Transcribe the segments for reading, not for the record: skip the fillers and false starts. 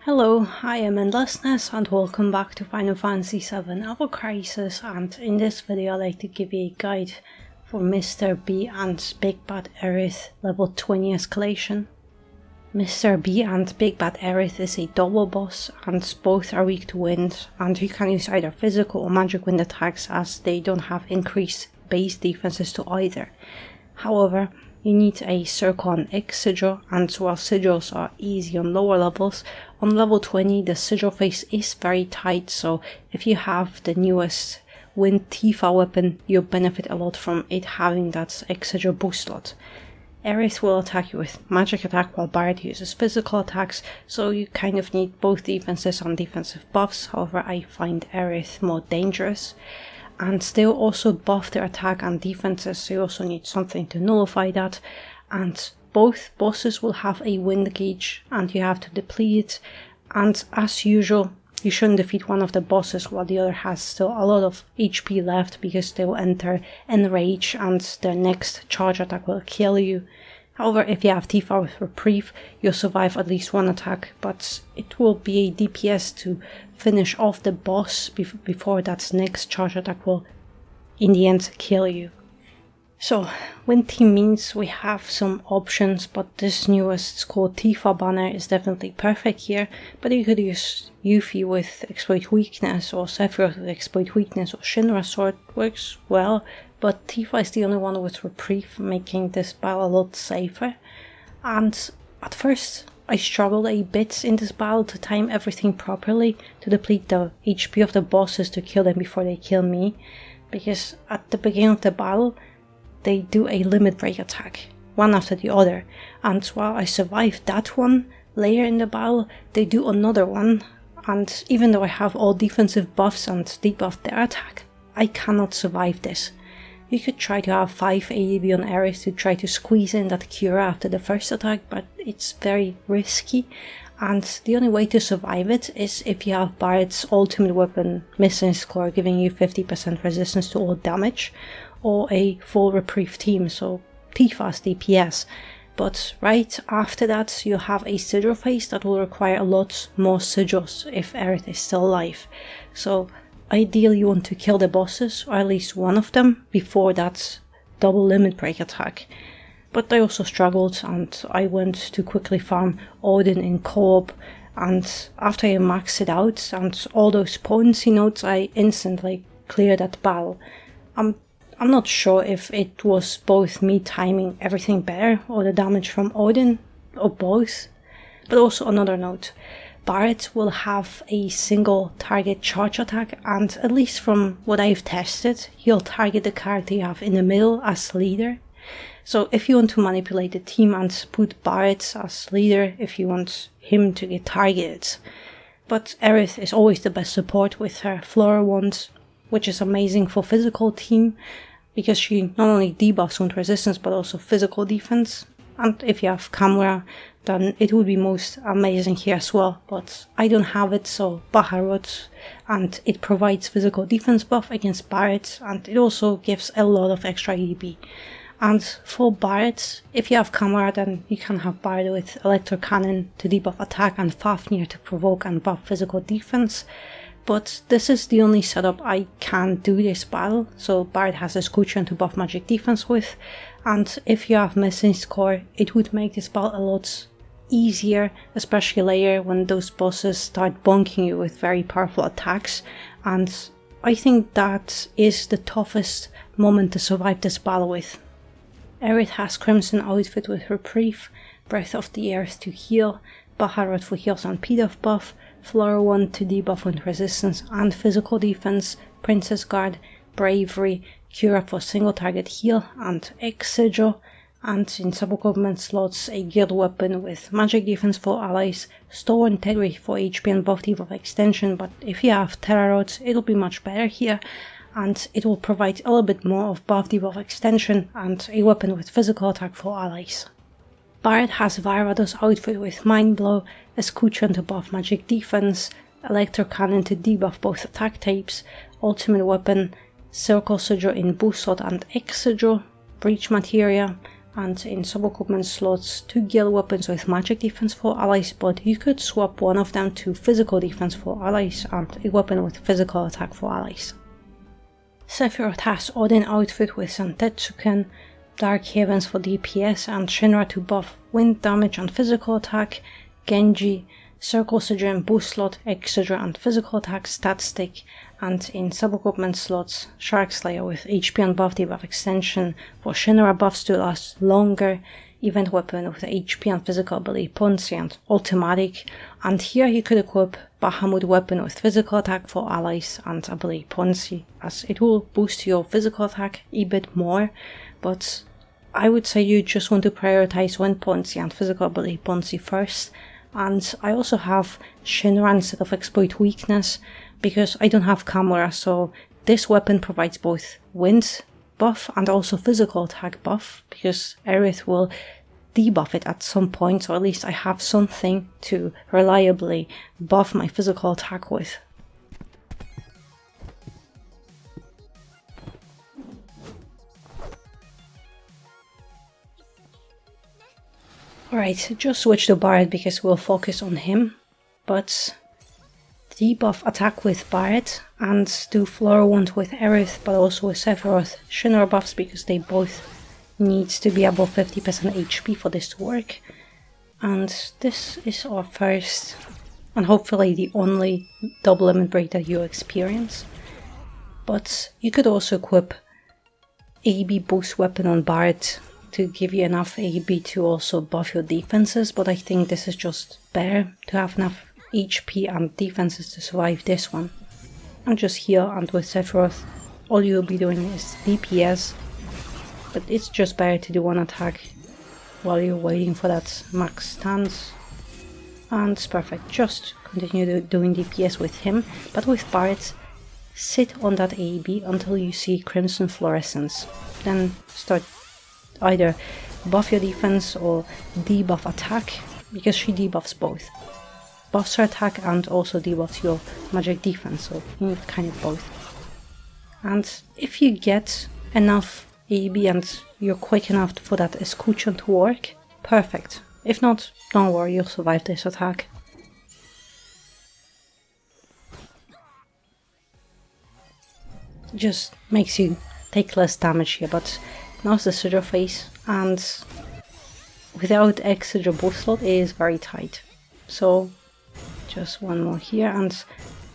Hello, I am Endlessness and welcome back to Final Fantasy VII Ever Crisis, and in this video I'd like to give you a guide for Mr. B and Big Bad Aerith level 20 escalation. Mr. B and Big Bad Aerith is a double boss and both are weak to wind, and you can use either physical or magic wind attacks as they don't have increased base defenses to either. However, you need a circle and X sigil, and while sigils are easy on lower levels, on level 20 the sigil phase is very tight, so if you have the newest Wind Tifa weapon, you'll benefit a lot from it having that X sigil boost slot. Aerith will attack you with magic attack while Barret uses physical attacks, so you kind of need both defenses and defensive buffs. However, I find Aerith more dangerous. And they will also buff their attack and defenses, so you also need something to nullify that. And both bosses will have a wind gauge and you have to deplete it. And as usual, you shouldn't defeat one of the bosses while the other has still a lot of HP left, because they will enter enrage and their next charge attack will kill you. However, if you have Tifa with reprieve, you'll survive at least one attack, but it will be a DPS to finish off the boss before that next charge attack will in the end kill you. So, Wind Team means we have some options, but this newest school Tifa banner is definitely perfect here, but you could use Yuffie with Exploit Weakness, or Sephiroth with Exploit Weakness, or Shinra Sword works well, but Tifa is the only one with reprieve, making this battle a lot safer. And at first I struggled a bit in this battle to time everything properly, to deplete the HP of the bosses to kill them before they kill me, because at the beginning of the battle they do a limit break attack, one after the other, and while I survived that one, later in the battle they do another one, and even though I have all defensive buffs and debuff their attack, I cannot survive this. You could try to have 5 ADB on Aerith to try to squeeze in that cure after the first attack, but it's very risky, and the only way to survive it is if you have Barret's ultimate weapon missing score giving you 50% resistance to all damage, or a full reprieve team, so Tifa's DPS. But right after that you have a sigil phase that will require a lot more sigils if Aerith is still alive. So ideally you want to kill the bosses, or at least one of them, before that double limit break attack. But I also struggled and I went to quickly farm Odin in co-op, and after I maxed it out and all those potency notes, I instantly cleared that battle. I'm not sure if it was both me timing everything better or the damage from Odin, or both. But also another note, Barret will have a single target charge attack, and at least from what I've tested, he'll target the character you have in the middle as leader. So if you want to manipulate the team and put Barret as leader if you want him to get targeted. But Aerith is always the best support with her Flora wand, which is amazing for physical team, because she not only debuffs wound resistance but also physical defense. And if you have camera, then it would be most amazing here as well, but I don't have it, so Baharot, and it provides physical defense buff against Barret, and it also gives a lot of extra EDB. And for Barret, if you have camera, then you can have Barret with Electro Cannon to debuff attack and Fafnir to provoke and buff physical defense. But this is the only setup I can do this battle, so Barret has Escalation to buff magic defense with, and if you have missing score, it would make this battle a lot easier, especially later when those bosses start bonking you with very powerful attacks, and I think that is the toughest moment to survive this battle with. Aerith has Crimson Outfit with Reprieve, Breath of the Earth to heal, Baharot for heals and P-Dev buff, Flora 1 to debuff wind resistance and physical defense, Princess Guard, Bravery, Cura for single target heal and X Sigil, and in sub-equipment slots a guild weapon with magic defense for allies, Store Integrity for HP and buff debuff extension, but if you have Terra Rods it'll be much better here, and it will provide a little bit more of buff debuff extension and a weapon with physical attack for allies. Barret has Vyrados outfit with Mind Blow, Escutcheon to buff magic defense, Electro Cannon to debuff both attack types, ultimate weapon, Circle Sigil in boost slot and X Sigil, breach materia and in sub-equipment slots 2 gear weapons with magic defense for allies, but you could swap one of them to physical defense for allies and a weapon with physical attack for allies. Sephiroth has Odin outfit with Santetsuken, Dark Heavens for DPS and Shinra to buff wind damage and physical attack, Genji, Circle Sidra and boost slot, X Sidra and physical attack stat stick, and in sub-equipment slots, Shark Slayer with HP and buff debuff extension for Shinra buffs to last longer, event weapon with HP and physical ability Ponzi and automatic, and here you could equip Bahamut weapon with physical attack for allies and ability Ponzi, as it will boost your physical attack a bit more, but I would say you just want to prioritize wind Ponzi and physical ability Ponzi first. And I also have Shinra instead of exploit weakness, because I don't have camera, so this weapon provides both wind buff and also physical attack buff, because Aerith will debuff it at some point, so at least I have something to reliably buff my physical attack with. Alright, just switch to Barret because we'll focus on him, but debuff attack with Barret and do floor wound with Aerith, but also with Sephiroth Shinra buffs because they both need to be above 50% HP for this to work. And this is our first and hopefully the only double limit break that you experience. But you could also equip AB boost weapon on Barret to give you enough AB to also buff your defenses, but I think this is just better to have enough HP and defenses to survive this one. And just here and with Sephiroth, all you'll be doing is DPS, but it's just better to do one attack while you're waiting for that max stance. And it's perfect, just continue doing DPS with him, but with Barret, sit on that AB until you see Crimson Fluorescence, then start either buff your defense or debuff attack, because she debuffs both. Buffs her attack and also debuffs your magic defense, so you need kind of both. And if you get enough AB and you're quick enough for that escutcheon to work, perfect. If not, don't worry, you'll survive this attack. Just makes you take less damage here, but now's the Sidra phase, and without X Sidra boost slot it is very tight. So just one more here, and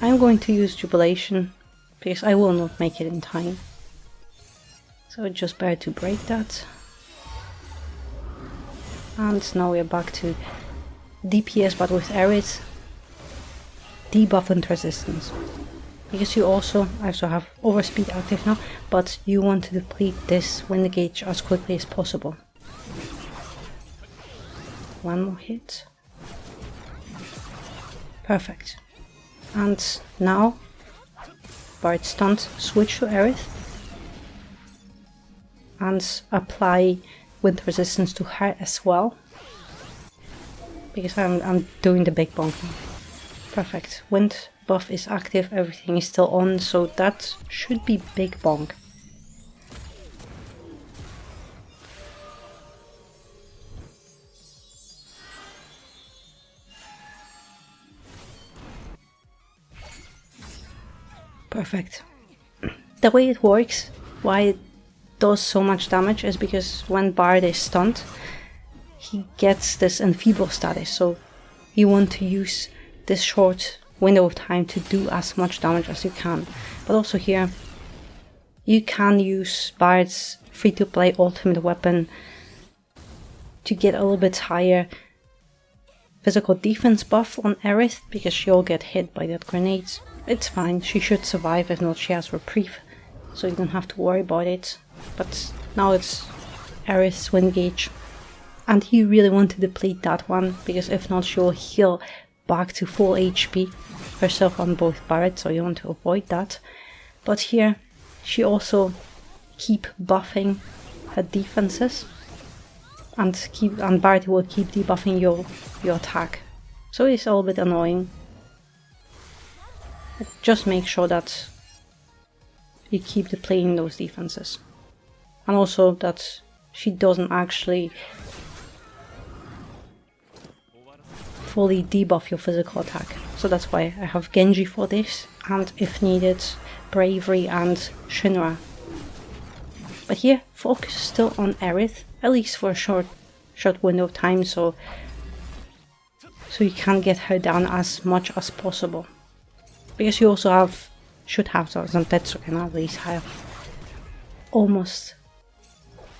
I'm going to use Jubilation because I will not make it in time. So just better to break that. And now we're back to DPS but with Aerith. Debuff and resistance. Because you also have overspeed active now, but you want to deplete this wind gauge as quickly as possible. One more hit. Perfect. And now, Barret stunned, switch to Aerith and apply wind resistance to her as well. Because I'm doing the big bonk now. Perfect. Wind buff is active, everything is still on, so that should be big bonk. Perfect. The way it works, why it does so much damage, is because when Barret is stunned, he gets this enfeeble status, so you want to use this short window of time to do as much damage as you can. But also here, you can use Barret's free-to-play ultimate weapon to get a little bit higher physical defense buff on Aerith, because she'll get hit by that grenade. It's fine, she should survive, if not she has reprieve, so you don't have to worry about it. But now it's Aerith's wind gauge, and you really want to deplete that one, because if not she'll heal back to full HP herself on both Barret, so you want to avoid that. But here she also keep buffing her defenses, and Barret will keep debuffing your attack. So it's a little bit annoying. Just make sure that you keep depleting those defenses. and also that she doesn't actually fully debuff your physical attack. So that's why I have Genji for this, and if needed, Bravery and Shinra. But here, focus still on Aerith, at least for a short window of time, so you can get her down as much as possible. Because you also should have some Tetsuke, and at least have almost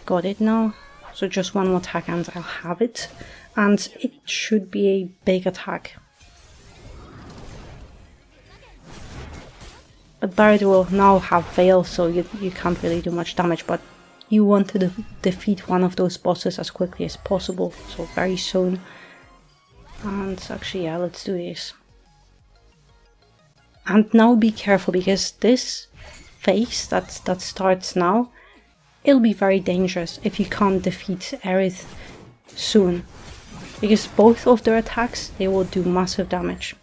got it now. So just one more attack and I'll have it. And it should be a big attack. But Barret will now have failed, so you can't really do much damage, but you want to defeat one of those bosses as quickly as possible, so very soon. And actually, yeah, let's do this. And now be careful, because this phase that starts now, it'll be very dangerous if you can't defeat Aerith soon. Because both of their attacks, they will do massive damage.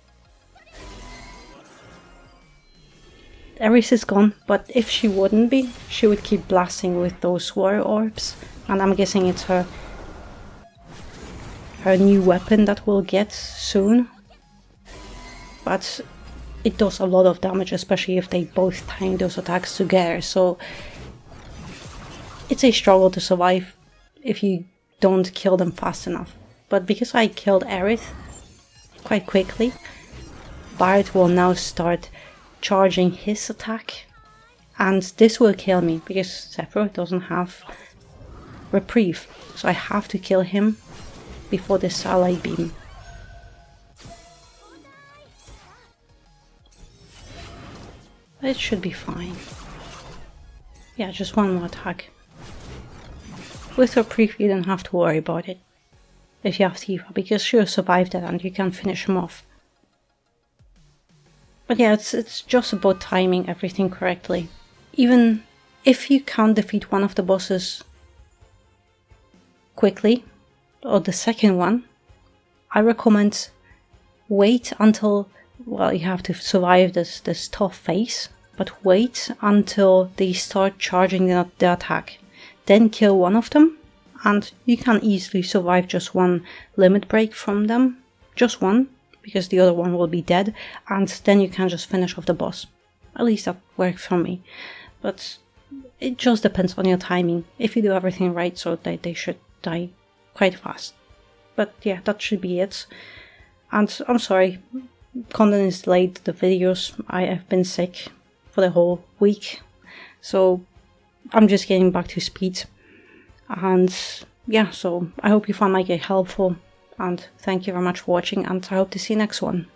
Aerith is gone, but if she wouldn't be, she would keep blasting with those water orbs. And I'm guessing it's her new weapon that we'll get soon. But it does a lot of damage, especially if they both time those attacks together. So it's a struggle to survive if you don't kill them fast enough. But because I killed Aerith quite quickly, Barret will now start charging his attack, and this will kill me because Sephiroth doesn't have reprieve, so I have to kill him before the Starlight Beam. It should be fine. Yeah, just one more attack. With reprieve you don't have to worry about it if you have Tifa, because she'll survive that and you can finish him off. But yeah, it's just about timing everything correctly. Even if you can't defeat one of the bosses quickly, or the second one, I recommend wait until, well, you have to survive this tough phase, but wait until they start charging the attack. Then kill one of them, and you can easily survive just one limit break from them. Just one, because the other one will be dead, and then you can just finish off the boss. At least that worked for me. But it just depends on your timing. If you do everything right, so they should die quite fast. But yeah, that should be it. And I'm sorry, content is delayed, the videos. I have been sick for the whole week, so I'm just getting back to speed. And yeah, so I hope you found my guide helpful, and thank you very much for watching, and I hope to see you next one.